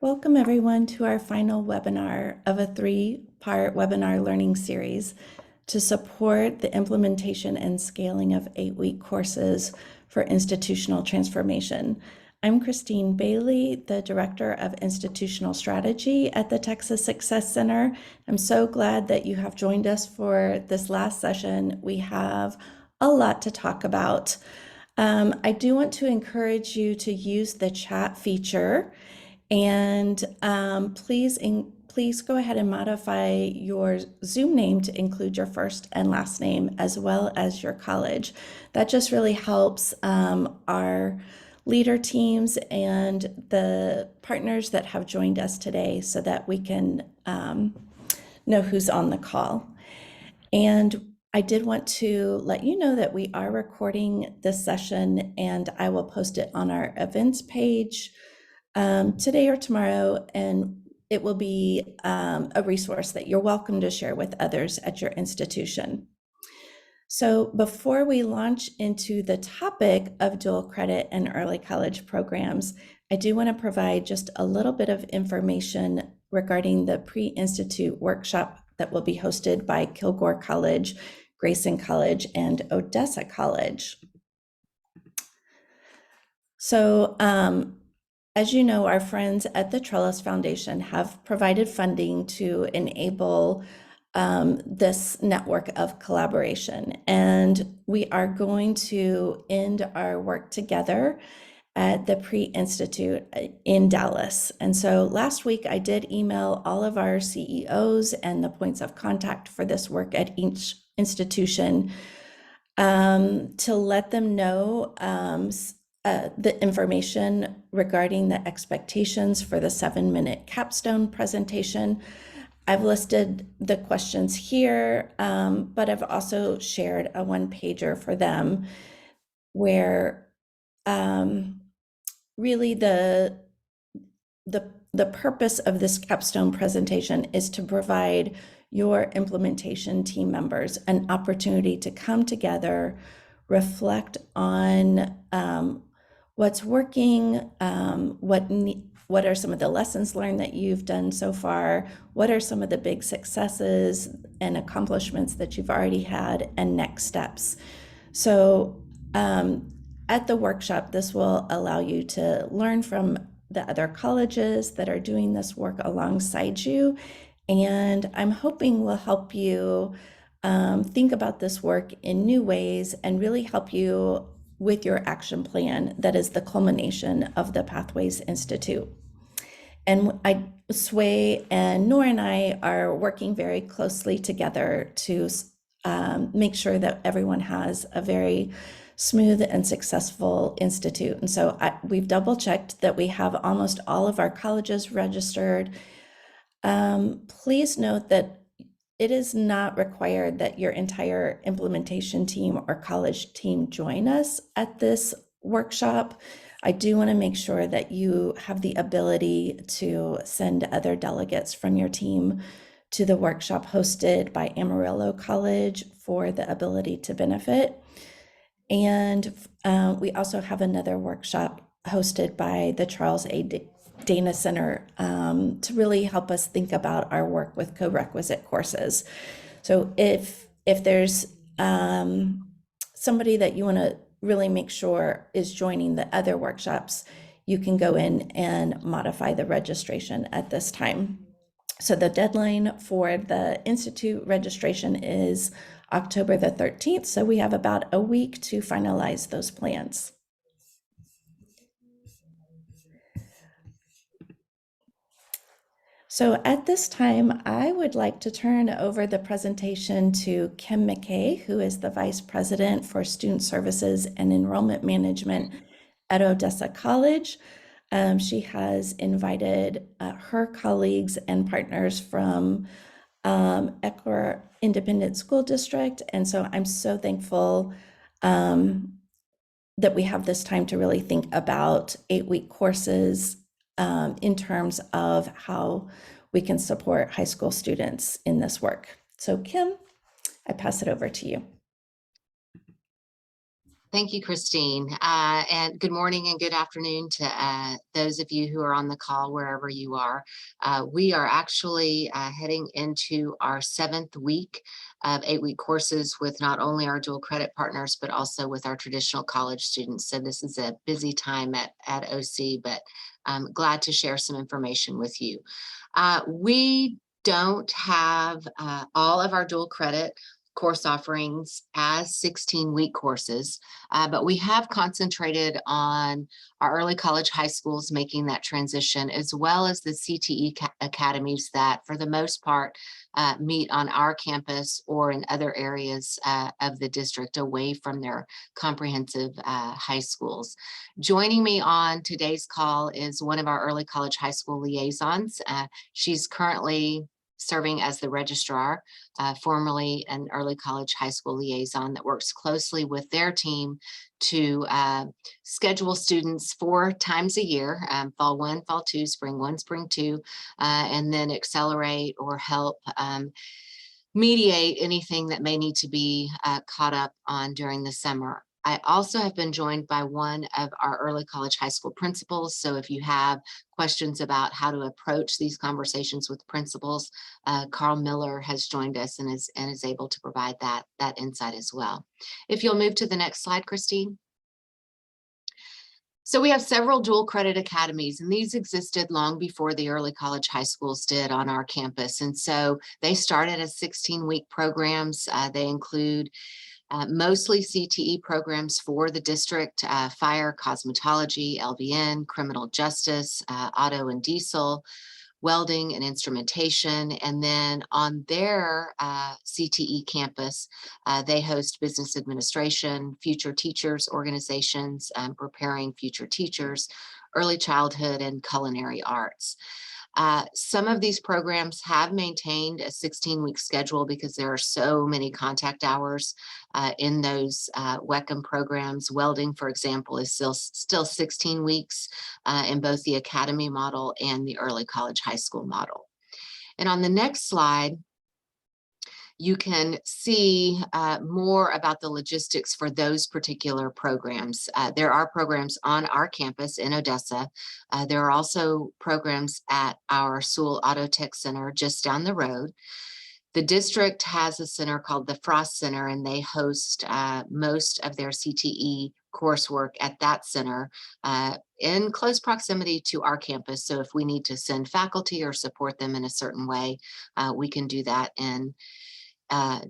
Welcome everyone to our final webinar of a three-part webinar learning series to support the implementation and scaling of 8-week courses for institutional transformation. I'm Christine Bailey, the Director of Institutional Strategy at the Texas Success Center. I'm so glad that you have joined us for this last session. We have a lot to talk about. I do want to encourage you to use the chat feature. And please go ahead and modify your Zoom name to include your first and last name as well as your college. That just really helps our leader teams and the partners that have joined us today so that we can know who's on the call. And I did want to let you know that we are recording this session and I will post it on our events page today or tomorrow, and it will be a resource that you're welcome to share with others at your institution. So before we launch into the topic of dual credit and early college programs, I do want to provide just a little bit of information regarding the pre-institute workshop that will be hosted by Kilgore College, Grayson College, and Odessa College. So, as you know, our friends at the Trellis Foundation have provided funding to enable this network of collaboration. And we are going to end our work together at the Pre-Institute in Dallas. And so last week I did email all of our CEOs and the points of contact for this work at each institution to let them know the information regarding the expectations for the 7-minute capstone presentation. I've listed the questions here, but I've also shared a one-pager for them where really the purpose of this capstone presentation is to provide your implementation team members an opportunity to come together, reflect on what's working, what are some of the lessons learned that you've done so far, what are some of the big successes and accomplishments that you've already had, and next steps. So at the workshop, this will allow you to learn from the other colleges that are doing this work alongside you, and I'm hoping will help you think about this work in new ways and really help you with your action plan that is the culmination of the Pathways Institute. And Sway and Nora and I are working very closely together to make sure that everyone has a very smooth and successful institute. And so we've double checked that we have almost all of our colleges registered. Please note that it is not required that your entire implementation team or college team join us at this workshop. I do want to make sure that you have the ability to send other delegates from your team to the workshop hosted by Amarillo College for the ability to benefit. And we also have another workshop hosted by the Charles A. Dana Center to really help us think about our work with co-requisite courses. So if there's somebody that you want to really make sure is joining the other workshops, you can go in and modify the registration at this time. So the deadline for the Institute registration is October the 13th. So we have about a week to finalize those plans. So at this time, I would like to turn over the presentation to Kim McKay, who is the Vice President for Student Services and Enrollment Management at Odessa College. She has invited her colleagues and partners from Eckler Independent School District. And so I'm so thankful that we have this time to really think about 8-week courses in terms of how we can support high school students in this work. So Kim, I pass it over to you. Thank you, Christine. And good morning and good afternoon to those of you who are on the call, wherever you are. We are actually heading into our 7th week of 8-week courses with not only our dual credit partners, but also with our traditional college students. So this is a busy time at OC, but I'm glad to share some information with you. We don't have all of our dual credit course offerings as 16-week courses, but we have concentrated on our early college high schools making that transition, as well as the CTE academies that for the most part meet on our campus or in other areas of the district away from their comprehensive high schools. Joining me on today's call is one of our early college high school liaisons. She's currently serving as the registrar, formerly an early college high school liaison that works closely with their team to schedule students 4 times a year, fall 1, fall 2, spring 1, spring 2, and then accelerate or help mediate anything that may need to be caught up on during the summer. I also have been joined by one of our early college high school principals. So if you have questions about how to approach these conversations with principals, Carl Miller has joined us and is able to provide that insight as well. If you'll move to the next slide, Christine. So we have several dual credit academies, and these existed long before the early college high schools did on our campus. And so they started as 16-week programs. They include mostly CTE programs for the district, fire, cosmetology, LVN, criminal justice, auto and diesel, welding and instrumentation. And then on their CTE campus, they host business administration, future teachers organizations, preparing future teachers, early childhood, and culinary arts. Some of these programs have maintained a 16-week schedule because there are so many contact hours in those WECM programs. Welding, for example, is still 16 weeks in both the academy model and the early college high school model. And on the next slide, you can see more about the logistics for those particular programs. There are programs on our campus in Odessa. There are also programs at our Sewell Auto Tech Center just down the road. The district has a center called the Frost Center, and they host most of their CTE coursework at that center in close proximity to our campus. So if we need to send faculty or support them in a certain way, we can do that and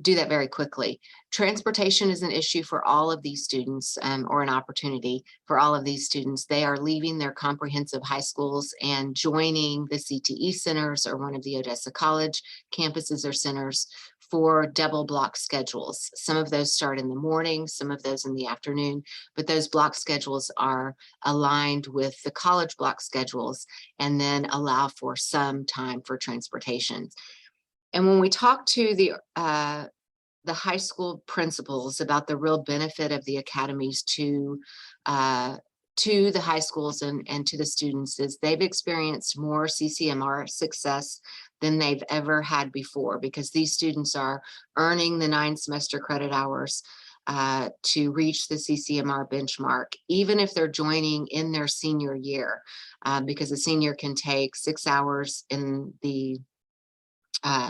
do that very quickly. Transportation is an issue for all of these students, or an opportunity for all of these students. They are leaving their comprehensive high schools and joining the CTE centers or one of the Odessa College campuses or centers for double block schedules. Some of those start in the morning, some of those in the afternoon, but those block schedules are aligned with the college block schedules and then allow for some time for transportation. And when we talk to the high school principals about the real benefit of the academies to the high schools and to the students, is they've experienced more CCMR success than they've ever had before, because these students are earning the 9 semester credit hours to reach the CCMR benchmark, even if they're joining in their senior year, because a senior can take 6 hours in the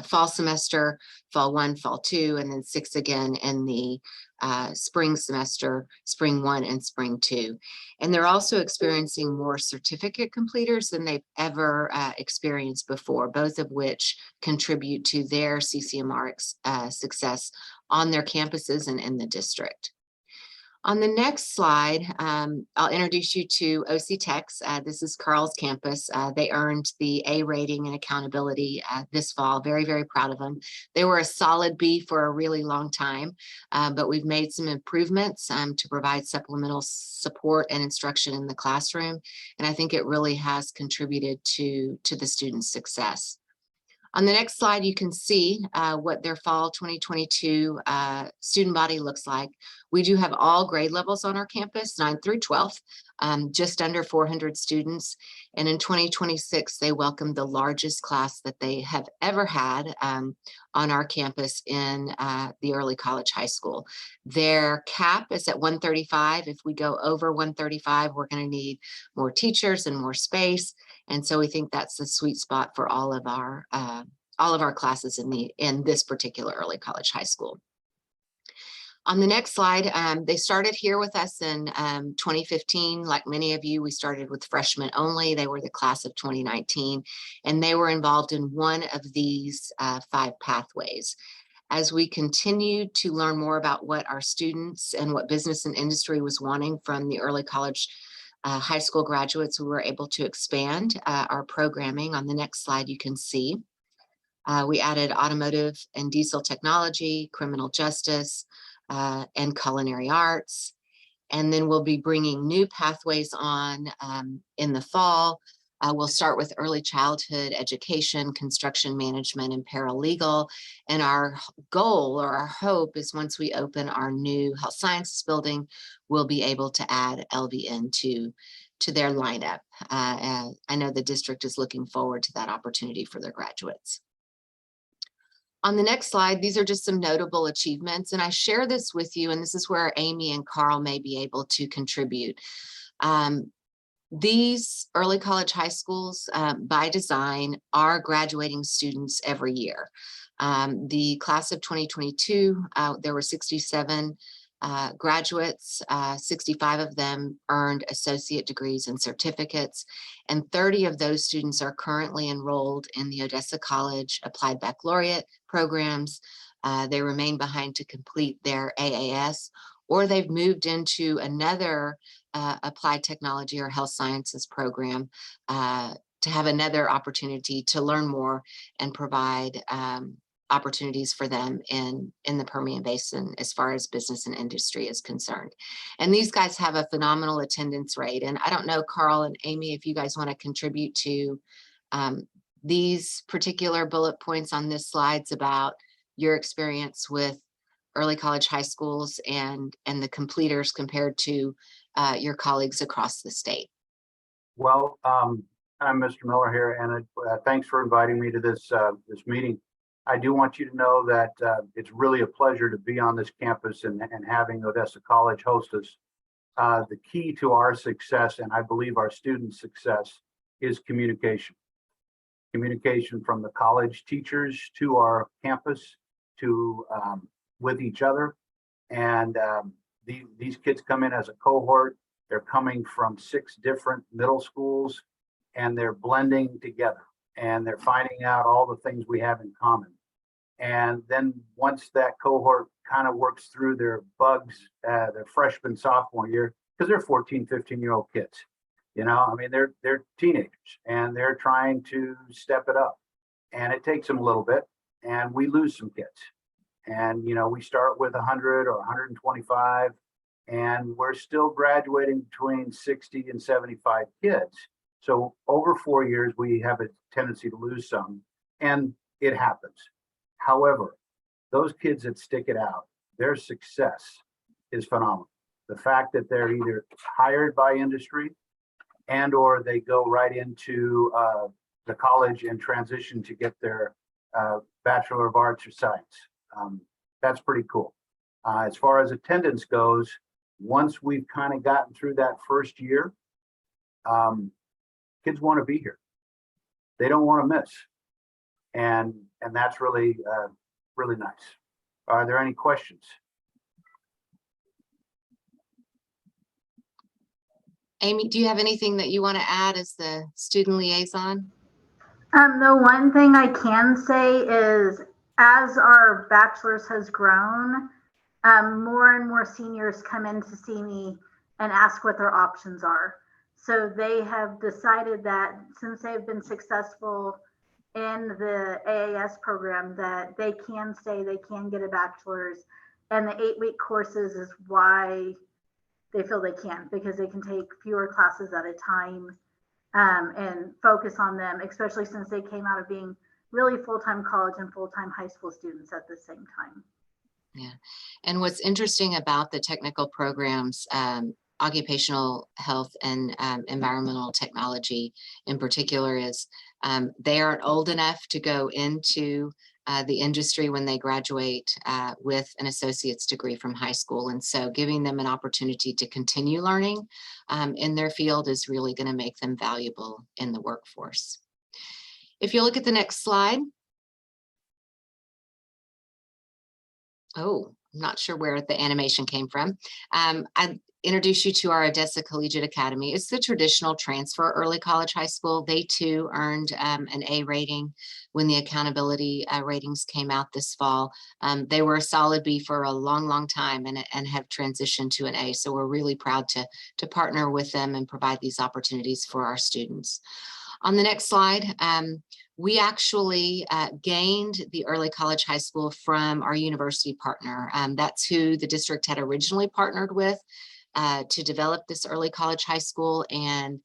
fall semester, fall 1, fall 2, and then 6 again in the spring semester, spring 1 and spring 2. And they're also experiencing more certificate completers than they've ever experienced before, both of which contribute to their CCMR success on their campuses and in the district. On the next slide, I'll introduce you to OC Techs. This is Carl's campus. They earned the A rating in accountability this fall. Very, very proud of them. They were a solid B for a really long time, but we've made some improvements to provide supplemental support and instruction in the classroom. And I think it really has contributed to the students' success. On the next slide, you can see what their fall 2022 student body looks like. We do have all grade levels on our campus, 9th through 12th, just under 400 students. And in 2026, they welcomed the largest class that they have ever had on our campus in the early college high school. Their cap is at 135. If we go over 135, we're going to need more teachers and more space. And so we think that's the sweet spot for all of our classes in this particular early college high school. On the next slide, they started here with us in 2015. Like many of you, we started with freshmen only. They were the class of 2019, and they were involved in one of these 5 pathways. As we continued to learn more about what our students and what business and industry was wanting from the early college high school graduates, we were able to expand our programming. On the next slide, you can see we added automotive and diesel technology, criminal justice, and culinary arts. And then we'll be bringing new pathways on in the fall. We'll start with early childhood education, construction management, and paralegal. And our goal or our hope is once we open our new health sciences building, we'll be able to add LVN to their lineup. I know the district is looking forward to that opportunity for their graduates. On the next slide, these are just some notable achievements, and I share this with you, and this is where Amy and Carl may be able to contribute. These early college high schools, by design, are graduating students every year. The class of 2022, there were 67 graduates, 65 of them earned associate degrees and certificates, and 30 of those students are currently enrolled in the Odessa College Applied Baccalaureate programs. They remain behind to complete their AAS, or they've moved into another applied technology or health sciences program to have another opportunity to learn more and provide opportunities for them in the Permian Basin as far as business and industry is concerned. And these guys have a phenomenal attendance rate. And I don't know, Carl and Amy, if you guys want to contribute to these particular bullet points on this slides about your experience with early college high schools and the completers compared to your colleagues across the state. Well, I'm Mr. Miller here, and thanks for inviting me to this meeting. I do want you to know that it's really a pleasure to be on this campus and having Odessa College host us. The key to our success, and I believe our students' success, is communication. Communication from the college teachers to our campus, to with each other. And these kids come in as a cohort. They're coming from 6 different middle schools, and they're blending together, and they're finding out all the things we have in common. And then once that cohort kind of works through their bugs, their freshman, sophomore year, because they're 14, 15-year-old kids, you know, I mean, they're teenagers and they're trying to step it up, and it takes them a little bit, and we lose some kids. And, you know, we start with 100 or 125, and we're still graduating between 60 and 75 kids. So over 4 years, we have a tendency to lose some, and it happens. However, those kids that stick it out, their success is phenomenal. The fact that they're either hired by industry and or they go right into the college and transition to get their Bachelor of Arts or Science. That's pretty cool. As far as attendance goes, once we've kind of gotten through that first year, kids want to be here. They don't want to miss. And that's really, really nice. Are there any questions? Amy, do you have anything that you want to add as the student liaison? The one thing I can say is, as our bachelor's has grown, more and more seniors come in to see me and ask what their options are. So they have decided that since they've been successful in the AAS program, that they can stay, they can get a bachelor's, and the 8-week courses is why they feel they can, because they can take fewer classes at a time and focus on them, especially since they came out of being really full-time college and full-time high school students at the same time. Yeah. And what's interesting about the technical programs, occupational health and environmental technology in particular, is they aren't old enough to go into the industry when they graduate with an associate's degree from high school. And so giving them an opportunity to continue learning in their field is really going to make them valuable in the workforce. If you look at the next slide. Oh, I'm not sure where the animation came from. I introduce you to our Odessa Collegiate Academy. It's the traditional transfer early college high school. They too earned an A rating when the accountability ratings came out this fall. They were a solid B for a long, long time and have transitioned to an A. So we're really proud to partner with them and provide these opportunities for our students. On the next slide, we actually gained the early college high school from our university partner. That's who the district had originally partnered with to develop this early college high school, and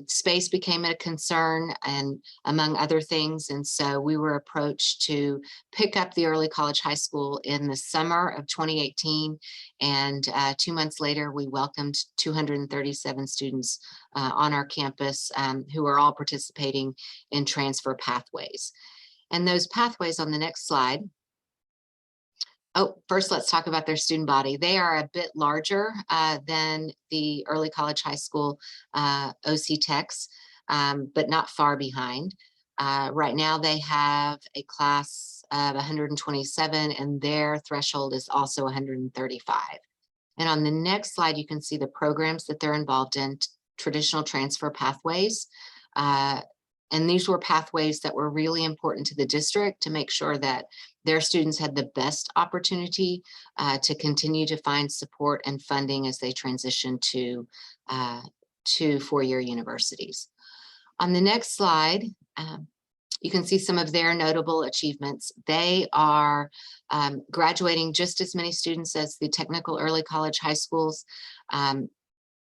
space became a concern, and among other things. And so we were approached to pick up the early college high school in the summer of 2018. And 2 months later, we welcomed 237 students on our campus who are all participating in transfer pathways. And those pathways on the next slide. Oh, first, let's talk about their student body. They are a bit larger than the early college high school OC Techs, but not far behind. Right now, they have a class of 127, and their threshold is also 135. And on the next slide, you can see the programs that they're involved in, traditional transfer pathways. And these were pathways that were really important to the district to make sure that their students had the best opportunity to continue to find support and funding as they transition to four-year universities. On the next slide, you can see some of their notable achievements. They are graduating just as many students as the technical early college high schools.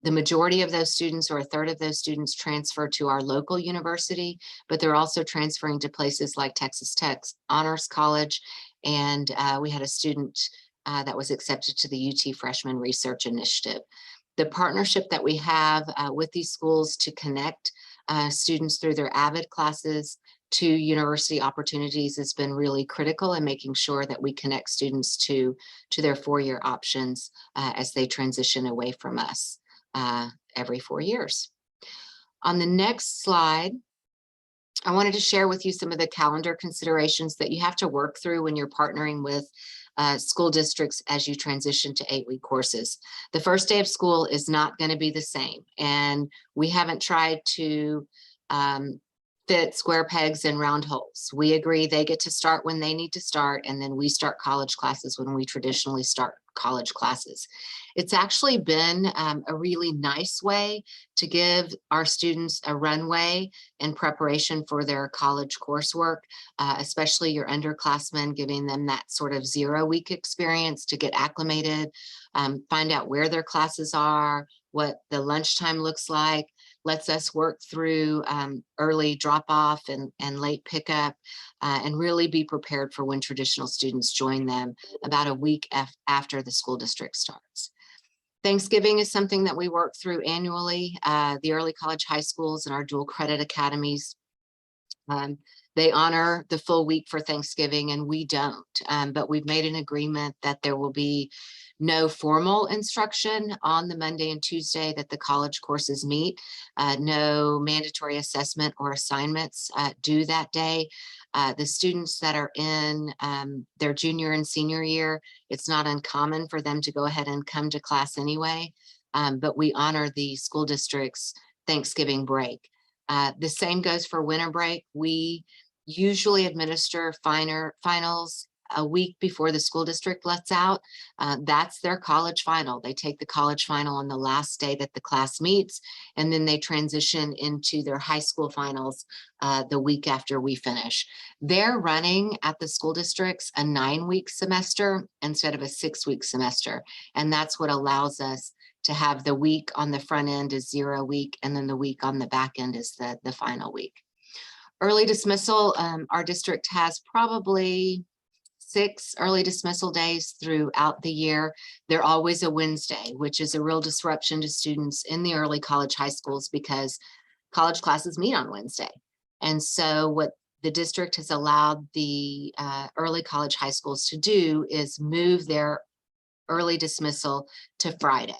The majority of those students, or a third of those students, transfer to our local university, but they're also transferring to places like Texas Tech's Honors College. And we had a student that was accepted to the UT Freshman Research Initiative. The partnership that we have with these schools to connect students through their AVID classes to university opportunities has been really critical in making sure that we connect students to their four-year options as they transition away from us every 4 years. On the next slide, I wanted to share with you some of the calendar considerations that you have to work through when you're partnering with school districts as you transition to 8-week courses. The first day of school is not going to be the same, and we haven't tried to fit square pegs in round holes. We agree they get to start when they need to start, and then we start college classes when we traditionally start college classes. It's actually been a really nice way to give our students a runway in preparation for their college coursework, especially your underclassmen, giving them that sort of 0-week experience to get acclimated, find out where their classes are, what the lunchtime looks like, lets us work through early drop-off and late pickup, and really be prepared for when traditional students join them about a week after the school district starts. Thanksgiving is something that we work through annually. The early college high schools and our dual credit academies, they honor the full week for Thanksgiving, and we don't. But we've made an agreement that there will be no formal instruction on the Monday and Tuesday that the college courses meet. No mandatory assessment or assignments due that day. The students that are in their junior and senior year, it's not uncommon for them to go ahead and come to class anyway, but we honor the school district's Thanksgiving break. The same goes for winter break. We usually administer finals a week before the school district lets out. That's their college final. They take the college final on the last day that the class meets, and then they transition into their high school finals the week after we finish. They're running at the school districts a 9-week semester instead of a 6-week semester. And that's what allows us to have the week on the front end is 0 week, and then the week on the back end is the final week. Early dismissal, our district has probably 6 early dismissal days throughout the year. They're always a Wednesday, which is a real disruption to students in the early college high schools because college classes meet on Wednesday. And so what the district has allowed the early college high schools to do is move their early dismissal to Friday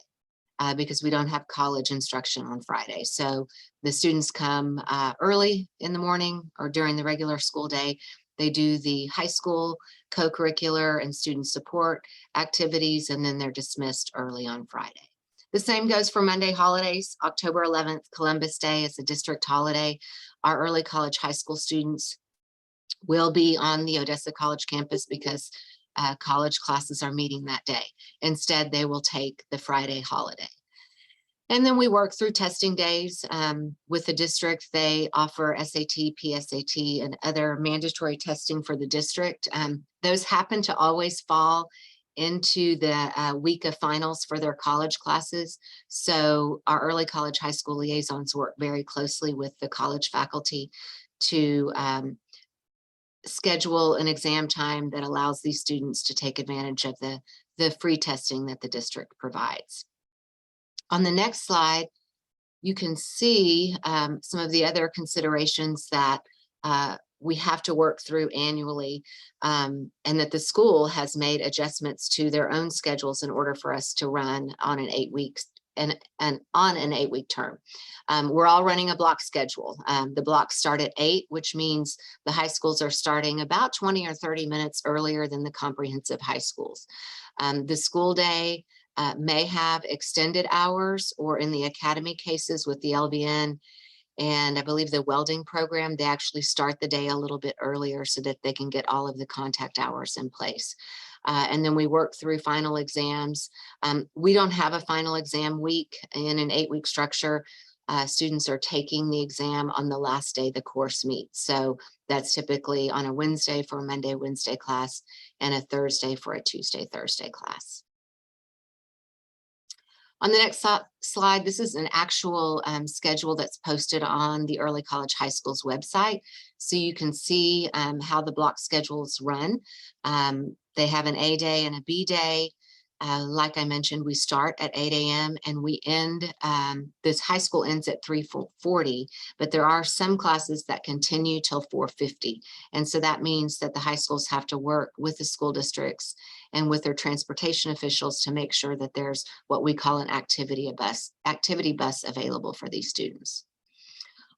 because we don't have college instruction on Friday. So the students come early in the morning or during the regular school day. They do the high school co-curricular and student support activities, and then they're dismissed early on Friday. The same goes for Monday holidays. October 11th, Columbus Day is a district holiday. Our early college high school students will be on the Odessa College campus because college classes are meeting that day. Instead, they will take the Friday holiday. And then we work through testing days with the district. They offer SAT, PSAT, and other mandatory testing for the district. Those happen to always fall into the week of finals for their college classes. So our early college high school liaisons work very closely with the college faculty to schedule an exam time that allows these students to take advantage of the free testing that the district provides. On the next slide, you can see some of the other considerations that we have to work through annually, and that the school has made adjustments to their own schedules in order for us to run on an 8 weeks and on an 8 week term. We're all running a block schedule. The blocks start at 8, which means the high schools are starting about 20 or 30 minutes earlier than the comprehensive high schools. The school day may have extended hours, or in the academy cases with the LVN and I believe the welding program, they actually start the day a little bit earlier so that they can get all of the contact hours in place. And then we work through final exams. We don't have a final exam week in an 8 week structure. Students are taking the exam on the last day the course meets. So that's typically on a Wednesday for a Monday, Wednesday class, and a Thursday for a Tuesday, Thursday class. On the next slide, this is an actual schedule that's posted on the Early College High School's website. So you can see how the block schedules run. They have an A day and a B day. Like I mentioned, we start at 8 a.m. and we end, this high school ends at 3:40, but there are some classes that continue till 4:50. And so that means that the high schools have to work with the school districts and with their transportation officials to make sure that there's what we call an activity bus available for these students.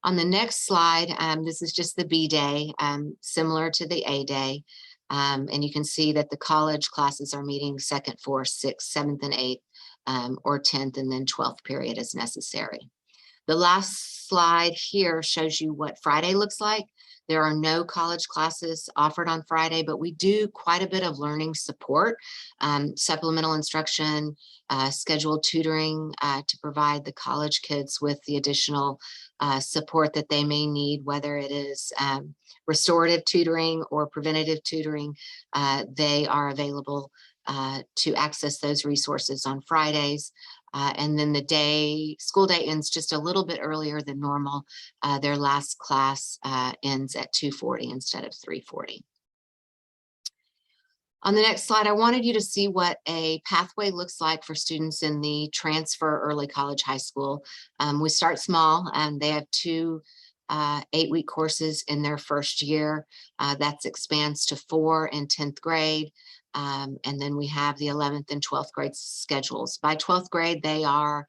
On the next slide, this is just the B day, similar to the A day. And you can see that the college classes are meeting 2nd, 4th, 6th, 7th, and 8th, or 10th, and then 12th period as necessary. The last slide here shows you what Friday looks like. There are no college classes offered on Friday, but we do quite a bit of learning support, supplemental instruction, scheduled tutoring to provide the college kids with the additional support that they may need, whether it is restorative tutoring or preventative tutoring. They are available to access those resources on Fridays. And then the school day ends just a little bit earlier than normal. Their last class ends at 2:40 instead of 3:40. On the next slide, I wanted you to see what a pathway looks like for students in the transfer early college high school. We start small, and they have 2 8-week courses in their first year. That expands to 4 in 10th grade. And then we have the 11th and 12th grade schedules. By 12th grade, they are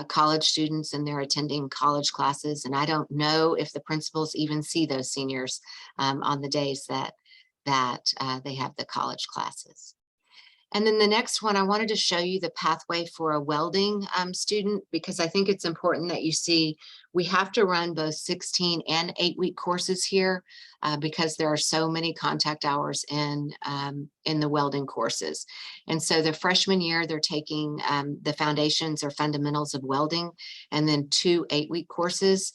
college students and they're attending college classes. And I don't know if the principals even see those seniors on the days that they have the college classes. And then the next one, I wanted to show you the pathway for a welding student, because I think it's important that you see we have to run both 16 and 8-week courses here because there are so many contact hours in the welding courses. And so the freshman year, they're taking the foundations or fundamentals of welding, and then 2 8-week courses.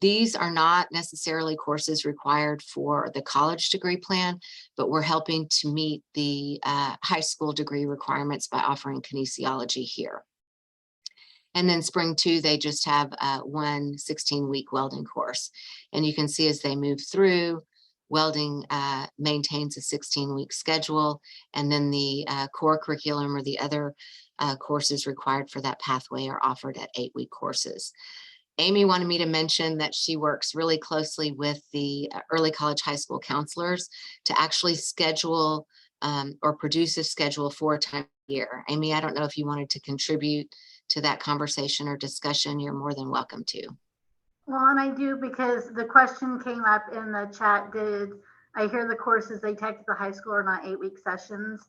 These are not necessarily courses required for the college degree plan, but we're helping to meet the high school degree requirements by offering kinesiology here. And then spring 2, they just have one 16-week welding course. And you can see as they move through, Welding maintains a 16-week schedule, and then the core curriculum or the other courses required for that pathway are offered at 8-week courses. Amy wanted me to mention that she works really closely with the early college high school counselors to actually schedule or produce a schedule 4 times a year. Amy, I don't know if you wanted to contribute to that conversation or discussion. You're more than welcome to. Well, and I do, because the question came up in the chat, did I hear the courses they take at the high school are not 8-week sessions?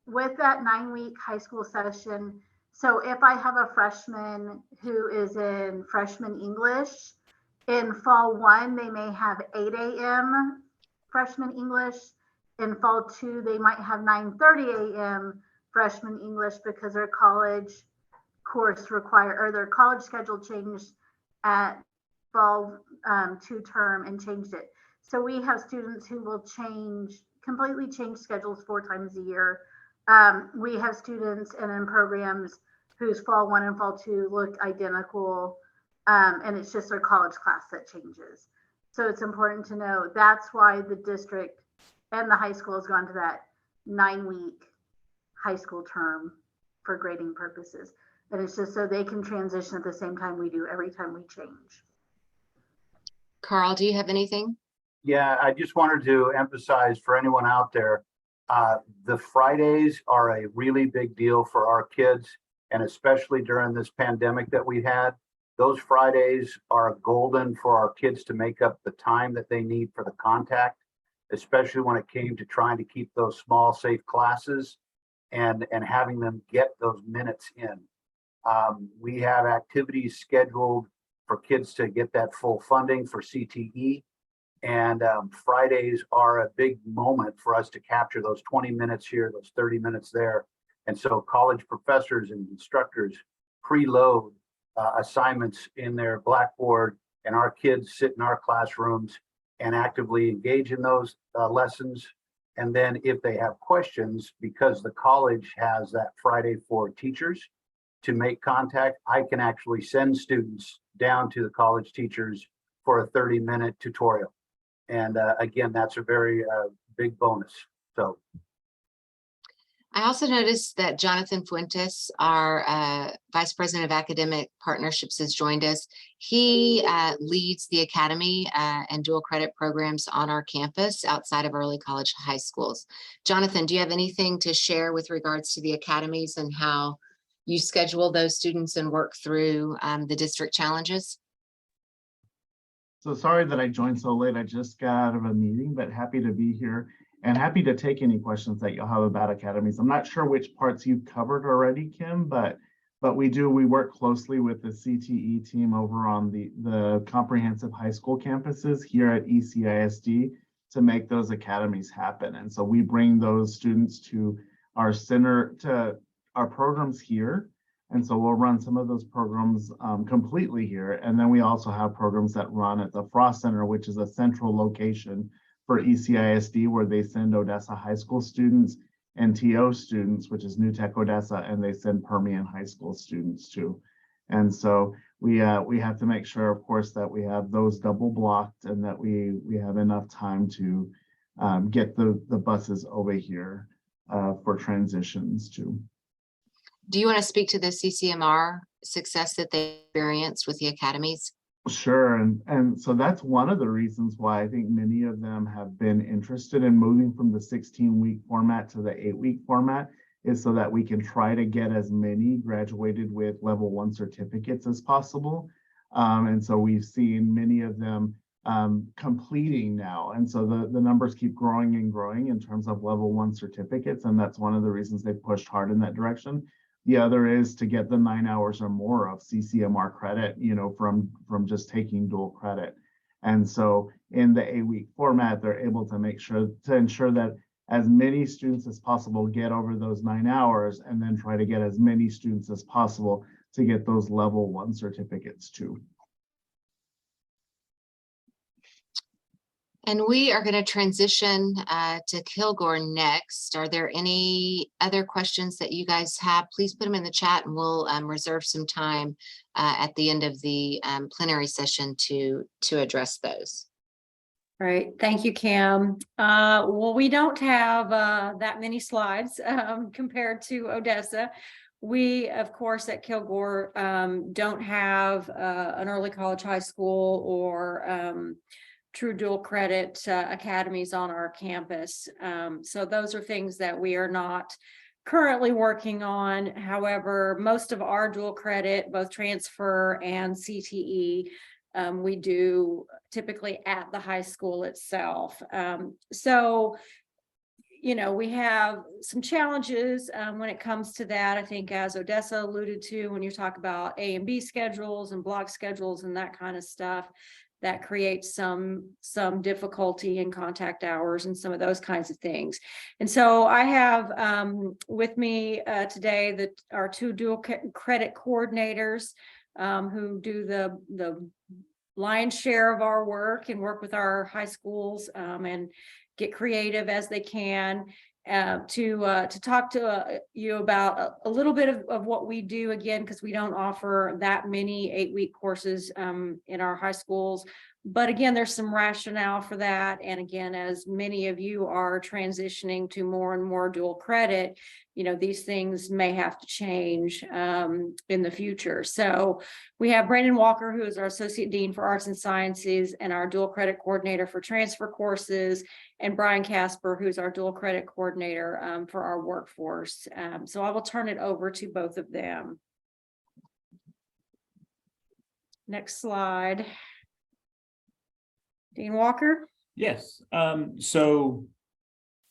With that 9-week high school session, so if I have a freshman who is in freshman English, in fall 1, they may have 8 a.m. freshman English. In fall 2, they might have 9:30 a.m. freshman English, because their college course or their college schedule changed at fall 2 term and changed it. So we have students who will completely change schedules 4 times a year. We have students in programs whose fall 1 and fall 2 look identical, and it's just their college class that changes. So it's important to know that's why the district and the high school has gone to that 9-week high school term for grading purposes. And it's just so they can transition at the same time we do every time we change. Carl, do you have anything? Yeah, I just wanted to emphasize for anyone out there, the Fridays are a really big deal for our kids, and especially during this pandemic that we had. Those Fridays are golden for our kids to make up the time that they need for the contact, especially when it came to trying to keep those small, safe classes and having them get those minutes in. We have activities scheduled for kids to get that full funding for CTE. And Fridays are a big moment for us to capture those 20 minutes here, those 30 minutes there. And so college professors and instructors preload assignments in their Blackboard, and our kids sit in our classrooms and actively engage in those lessons. And then if they have questions, because the college has that Friday for teachers to make contact, I can actually send students down to the college teachers for a 30-minute tutorial. And again, that's a very big bonus. So I also noticed that Jonathan Fuentes, our Vice President of Academic Partnerships, has joined us. He leads the academy and dual credit programs on our campus outside of early college high schools. Jonathan, do you have anything to share with regards to the academies and how you schedule those students and work through the district challenges? So sorry that I joined so late. I just got out of a meeting, but happy to be here and happy to take any questions that you'll have about academies. I'm not sure which parts you've covered already, Kim, but we work closely with the CTE team over on the comprehensive high school campuses here at ECISD to make those academies happen. And so we bring those students to our center, to our programs here. And so we'll run some of those programs completely here. And then we also have programs that run at the Frost Center, which is a central location for ECISD, where they send Odessa High School students and TO students, which is New Tech Odessa, and they send Permian High School students too. And so we have to make sure, of course, that we have those double blocked and that we have enough time to get the buses over here for transitions too. Do you want to speak to the CCMR success that they experienced with the academies? Sure, and so that's one of the reasons why I think many of them have been interested in moving from the 16-week format to the 8-week format, is so that we can try to get as many graduated with level 1 certificates as possible. And so we've seen many of them completing now. And so the numbers keep growing and growing in terms of level 1 certificates. And that's one of the reasons they pushed hard in that direction. The other is to get the 9 hours or more of CCMR credit, from just taking dual credit. And so in the 8-week format, they're able to ensure that as many students as possible get over those 9 hours, and then try to get as many students as possible to get those level 1 certificates too. And we are going to transition to Kilgore next. Are there any other questions that you guys have? Please put them in the chat, and we'll reserve some time at the end of the plenary session to address those. Right, thank you, Kim. Well, we don't have that many slides compared to Odessa. We, of course, at Kilgore don't have an early college high school or true dual credit academies on our campus. So those are things that we are not currently working on. However, most of our dual credit, both transfer and CTE, we do typically at the high school itself. So, you know, we have some challenges when it comes to that. I think as Odessa alluded to, when you talk about A and B schedules and block schedules and that kind of stuff, that creates some difficulty in contact hours and some of those kinds of things. And so I have with me today our two dual credit coordinators who do the lion's share of our work and work with our high schools and get creative as they can to talk to you about a little bit of what we do, again, because we don't offer that many 8-week courses in our high schools. But again, there's some rationale for that. And again, as many of you are transitioning to more and more dual credit, you know, these things may have to change in the future. So we have Brandon Walker, who is our Associate Dean for Arts and Sciences and our dual credit coordinator for transfer courses, and Brian Casper, who's our dual credit coordinator for our workforce. So I will turn it over to both of them. Next slide. Dean Walker? Yes. So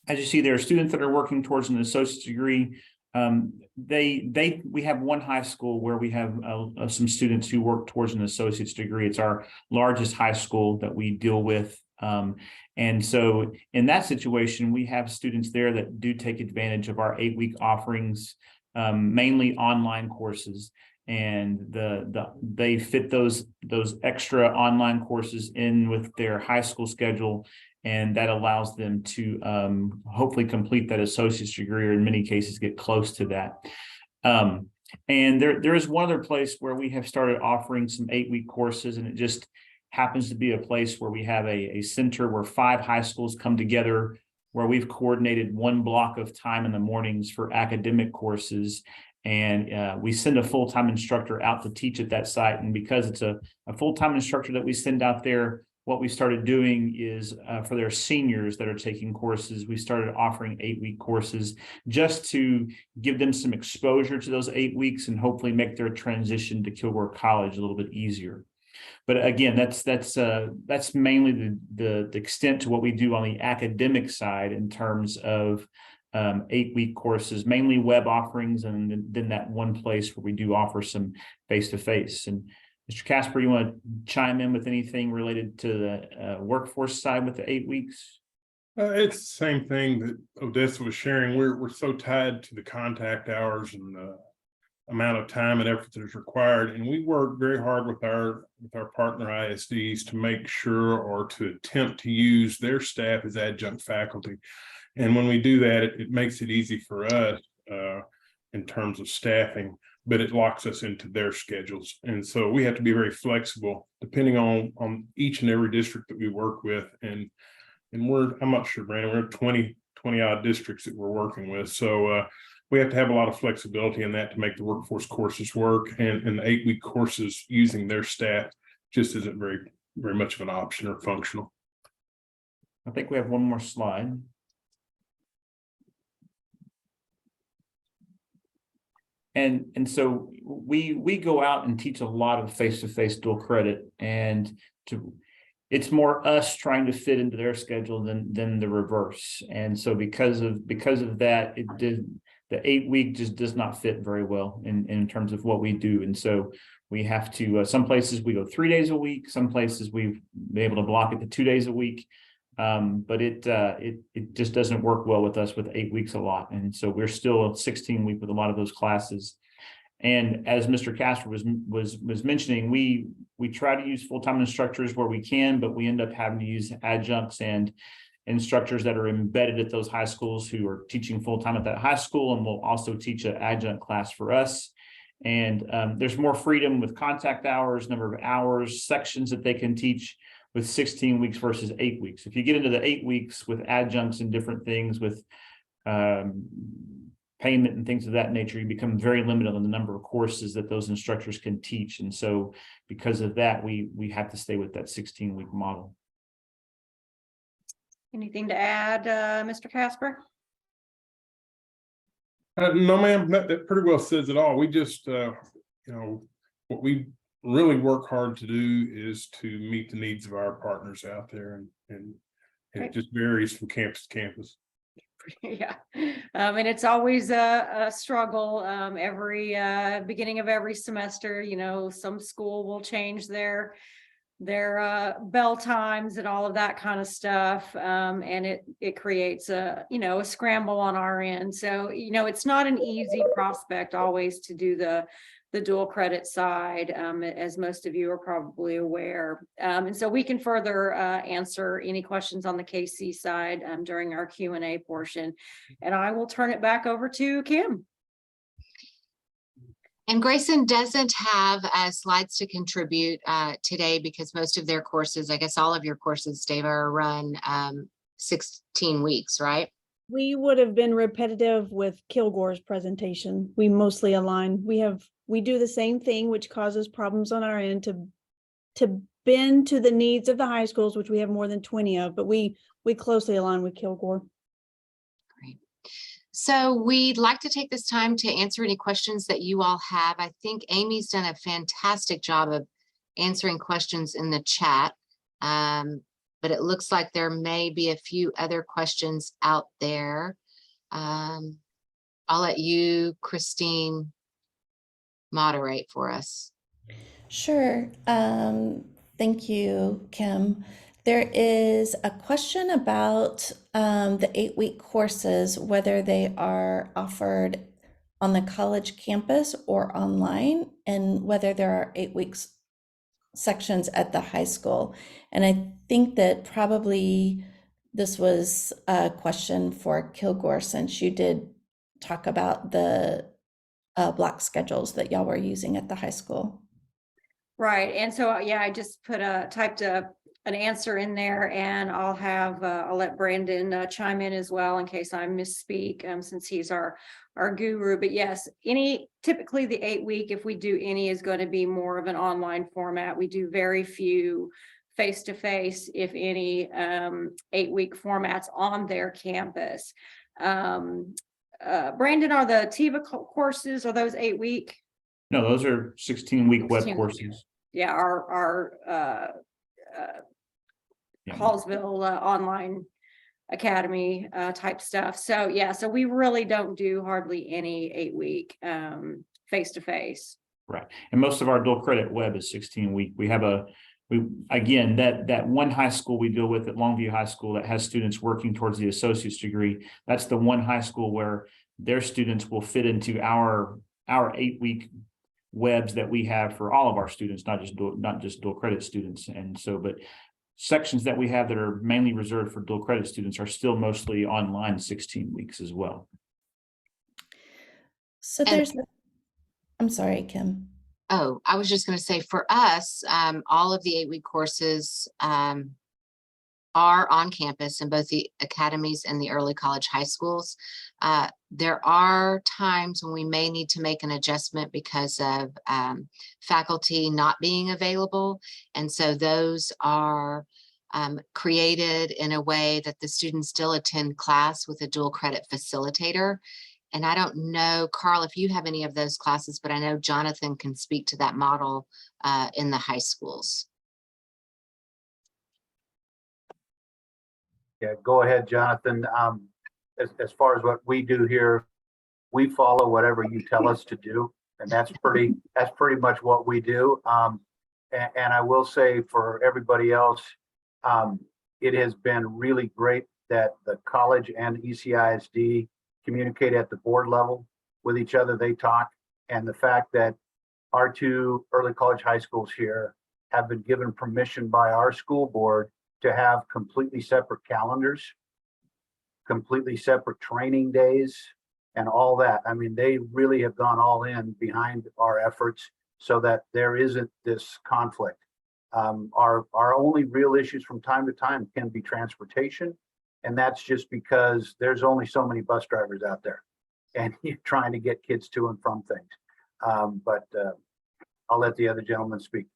as you see, there are students that are working towards an associate's degree. We have one high school where we have some students who work towards an associate's degree. It's our largest high school that we deal with. And so in that situation, we have students there that do take advantage of our 8-week offerings, mainly online courses. And they fit those extra online courses in with their high school schedule, and that allows them to hopefully complete that associate's degree, or in many cases get close to that. And there is one other place where we have started offering some 8-week courses, and it just happens to be a place where we have a center where 5 high schools come together, where we've coordinated one block of time in the mornings for academic courses. And we send a full-time instructor out to teach at that site. And because it's a full-time instructor that we send out there, what we started doing is for their seniors that are taking courses, we started offering 8-week courses just to give them some exposure to those 8 weeks and hopefully make their transition to Kilgore College a little bit easier. But again, that's mainly the extent to what we do on the academic side in terms of 8-week courses, mainly web offerings, and then that one place where we do offer some face-to-face. And Mr. Casper, you want to chime in with anything related to the workforce side with the 8 weeks? It's the same thing that Odessa was sharing. We're so tied to the contact hours and the amount of time and effort that is required, and we work very hard with our partner ISDs to make sure, or to attempt to use their staff as adjunct faculty. And when we do that, it makes it easy for us in terms of staffing, but it locks us into their schedules. And so we have to be very flexible depending on each and every district that we work with. And I'm not sure, Brandon, we're 20 odd districts that we're working with. So we have to have a lot of flexibility in that to make the workforce courses work. And the 8-week courses using their staff just isn't very, very much of an option or functional. I think we have one more slide. And so we go out and teach a lot of face-to-face dual credit, and it's more us trying to fit into their schedule than the reverse. And so because of that, the 8-week just does not fit very well in terms of what we do. And so we have to, some places we go 3 days a week, some places we've been able to block it to 2 days a week. But it just doesn't work well with us with 8 weeks a lot. And so we're still a 16-week with a lot of those classes. And as Mr. Casper was mentioning, we try to use full-time instructors where we can, but we end up having to use adjuncts and instructors that are embedded at those high schools who are teaching full-time at that high school, and will also teach an adjunct class for us. And there's more freedom with contact hours, number of hours, sections that they can teach. with 16 weeks versus 8 weeks. If you get into the 8 weeks with adjuncts and different things with payment and things of that nature, you become very limited on the number of courses that those instructors can teach. And so because of that, we have to stay with that 16-week model. Anything to add, Mr. Casper? No, ma'am, that pretty well says it all. We just, what we really work hard to do is to meet the needs of our partners out there, and it just varies from campus to campus. Yeah, and it's always a struggle. Every beginning of every semester, some school will change their bell times and all of that kind of stuff, and it creates a scramble on our end. So it's not an easy prospect always to do the dual credit side, as most of you are probably aware. And so we can further answer any questions on the KC side during our Q&A portion. And I will turn it back over to Kim. And Grayson doesn't have slides to contribute today because most of their courses, I guess all of your courses, Dave, are run 16 weeks, right? We would have been repetitive with Kilgore's presentation. We mostly align. We do the same thing, which causes problems on our end to bend to the needs of the high schools, which we have more than 20 of, but we closely align with Kilgore. Great. So we'd like to take this time to answer any questions that you all have. I think Amy's done a fantastic job of answering questions in the chat, but it looks like there may be a few other questions out there. I'll let you, Christine, moderate for us. Sure. Thank you, Kim. There is a question about the 8-week courses, whether they are offered on the college campus or online, and whether there are 8 weeks sections at the high school. And I think that probably this was a question for Kilgore, since you did talk about the block schedules that y'all were using at the high school. Right. And so, yeah, I just typed an answer in there, and I'll let Brandon chime in as well in case I misspeak, since he's our guru. But yes, typically the 8-week, if we do any, is going to be more of an online format. We do very few face-to-face, if any, 8-week formats on their campus. Brandon, are the TIVA courses, are those 8-week? No, those are 16-week web 16 courses. Yeah, our Yeah. Hallsville online academy type stuff. So yeah, so we really don't do hardly any 8-week face-to-face. Right. And most of our dual credit web is 16-week. We have again, that one high school we deal with at Longview High School that has students working towards the associate's degree. That's the one high school where their students will fit into our 8-week webs that we have for all of our students, not just dual credit students. And so, but sections that we have that are mainly reserved for dual credit students are still mostly online 16 weeks as well. So I'm sorry, Kim. Oh, I was just going to say, for us, all of the 8-week courses are on campus in both the academies and the early college high schools. There are times when we may need to make an adjustment because of faculty not being available. And so those are created in a way that the students still attend class with a dual credit facilitator. And I don't know, Carl, if you have any of those classes, but I know Jonathan can speak to that model in the high schools. Yeah, go ahead, Jonathan. As far as what we do here, we follow whatever you tell us to do, and that's pretty much what we do. And I will say for everybody else, it has been really great that the college and ECISD communicate at the board level with each other. They talk, and the fact that our 2 early college high schools here have been given permission by our school board to have completely separate calendars, completely separate training days, and all that. I mean, they really have gone all in behind our efforts so that there isn't this conflict. Our only real issues from time to time can be transportation. And that's just because there's only so many bus drivers out there and you're trying to get kids to and from things. But I'll let the other gentleman speak.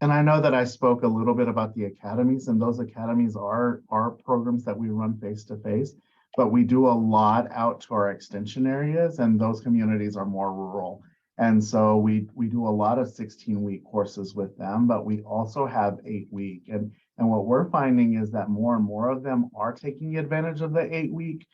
And I know that I spoke a little bit about the academies, and those academies are programs that we run face to face, but we do a lot out to our extension areas, and those communities are more rural. And so we do a lot of 16-week courses with them, but we also have 8-week. And what we're finding is that more and more of them are taking advantage of the 8-week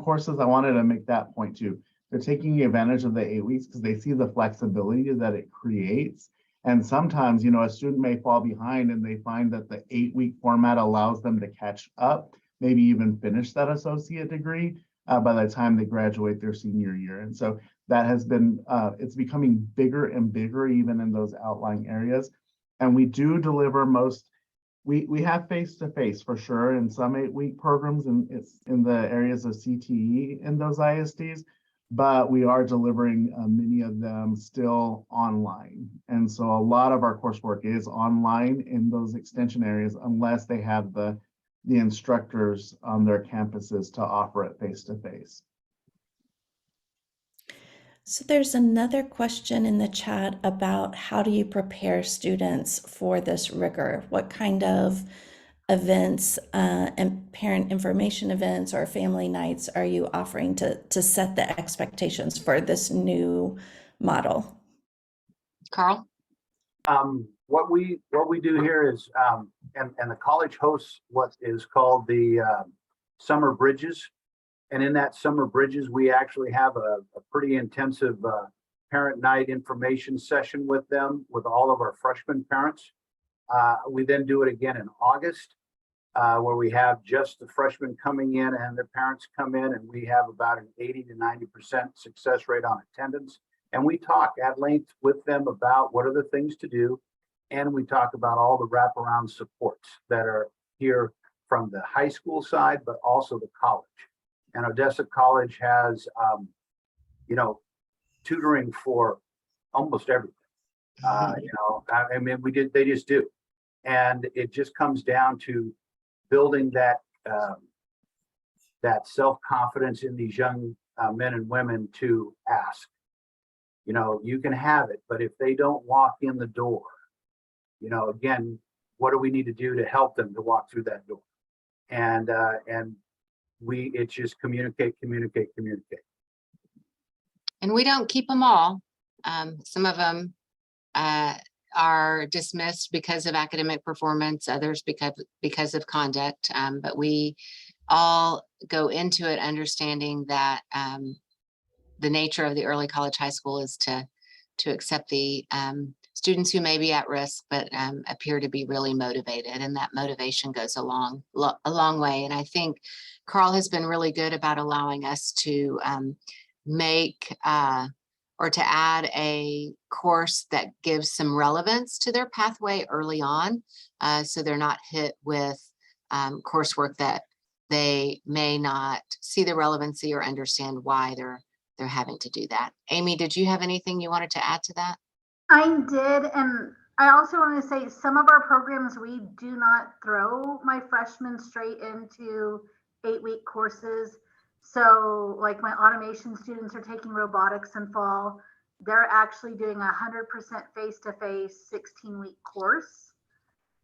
courses. I wanted to make that point too. They're taking advantage of the 8 weeks because they see the flexibility that it creates. And sometimes, you know, a student may fall behind and they find that the 8-week format allows them to catch up, maybe even finish that associate degree by the time they graduate their senior year. And so that has been, it's becoming bigger and bigger even in those outlying areas. And we do deliver we have face-to-face for sure in some 8-week programs, and it's in the areas of CTE in those ISDs. But we are delivering many of them still online. And so a lot of our coursework is online in those extension areas, unless they have the instructors on their campuses to offer it face-to-face. So there's another question in the chat about how do you prepare students for this rigor? What kind of events and parent information events or family nights are you offering to set the expectations for this new model? Carl? What we do here is, and the college hosts what is called the Summer Bridges. And in that Summer Bridges, we actually have a pretty intensive parent night information session with them, with all of our freshman parents. We then do it again in August, where we have just the freshmen coming in and their parents come in, and we have about an 80 to 90% success rate on attendance. And we talk at length with them about what are the things to do. And we talk about all the wraparound supports that are here from the high school side, but also the college. And Odessa College has, tutoring for almost everything. I mean, they just do. And it just comes down to building that self-confidence in these young men and women to ask. You know, you can have it, but if they don't walk in the door, again, what do we need to do to help them to walk through that door? And it's just communicate. And we don't keep them all. Some of them are dismissed because of academic performance, others because of conduct. But we all go into it understanding that the nature of the early college high school is to accept the students who may be at risk, but appear to be really motivated. And that motivation goes a long way. And I think Carl has been really good about allowing us to make or to add a course that gives some relevance to their pathway early on. So they're not hit with coursework that they may not see the relevancy or understand why they're having to do that. Amy, did you have anything you wanted to add to that? I did, and I also want to say some of our programs, we do not throw my freshmen straight into 8-week courses. So like my automation students are taking robotics in fall. They're actually doing 100% face-to-face 16-week course.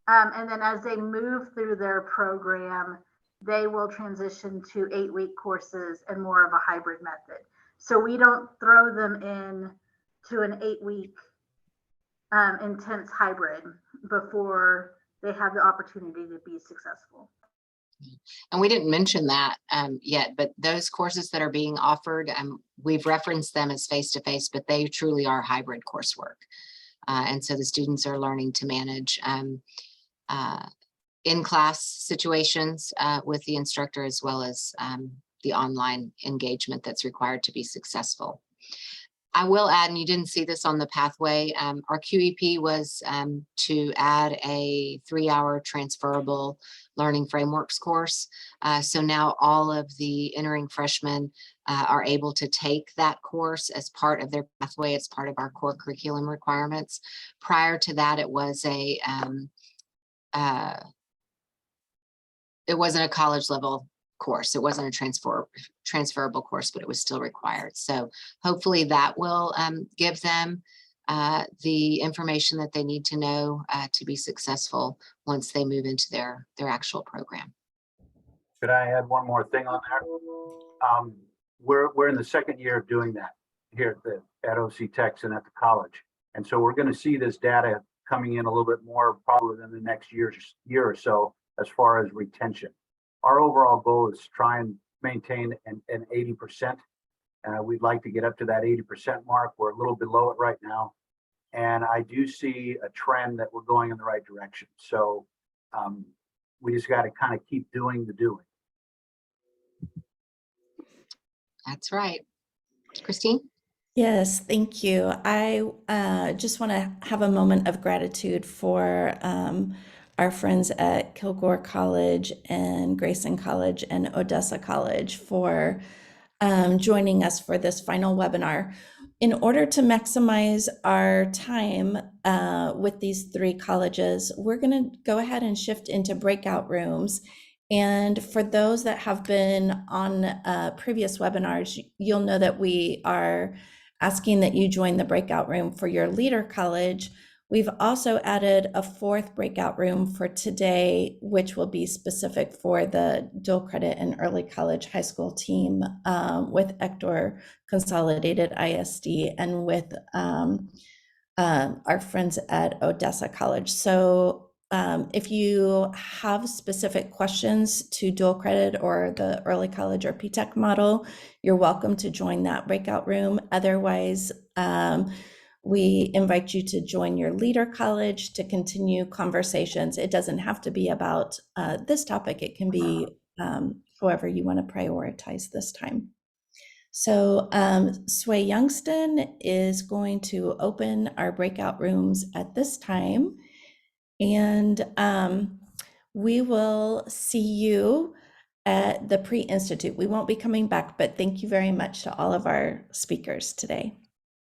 And then as they move through their program, they will transition to 8-week courses and more of a hybrid method. So we don't throw them in to an 8-week intense hybrid before they have the opportunity to be successful. And we didn't mention that yet, but those courses that are being offered, we've referenced them as face-to-face, but they truly are hybrid coursework. And so the students are learning to manage in-class situations with the instructor, as well as the online engagement that's required to be successful. I will add, and you didn't see this on the pathway, our QEP was to add a 3-hour transferable learning frameworks course. So now all of the entering freshmen are able to take that course as part of their pathway. It's part of our core curriculum requirements. Prior to that, it was it wasn't a college level course. It wasn't a transferable course, but it was still required. So hopefully that will give them the information that they need to know to be successful once they move into their actual program. Could I add one more thing on there? We're in the second year of doing that here at OC Tex and at the college. And so we're going to see this data coming in a little bit more probably within the next year or so as far as retention. Our overall goal is to try and maintain an 80%. We'd like to get up to that 80% mark. We're a little below it right now. And I do see a trend that we're going in the right direction. So we just got to kind of keep doing the doing. That's right. Christine? Yes, thank you. I just want to have a moment of gratitude for our friends at Kilgore College and Grayson College and Odessa College for joining us for this final webinar. In order to maximize our time with these 3 colleges, we're going to go ahead and shift into breakout rooms. And for those that have been on previous webinars, you'll know that we are asking that you join the breakout room for your leader college. We've also added a 4th breakout room for today, which will be specific for the dual credit and early college high school team with Ector Consolidated ISD and with our friends at Odessa College. So if you have specific questions to dual credit or the early college or PTech model, you're welcome to join that breakout room. Otherwise, we invite you to join your leader college to continue conversations. It doesn't have to be about this topic. It can be however you want to prioritize this time. So Sway Youngston is going to open our breakout rooms at this time. And we will see you at the Pre-Institute. We won't be coming back, but thank you very much to all of our speakers today.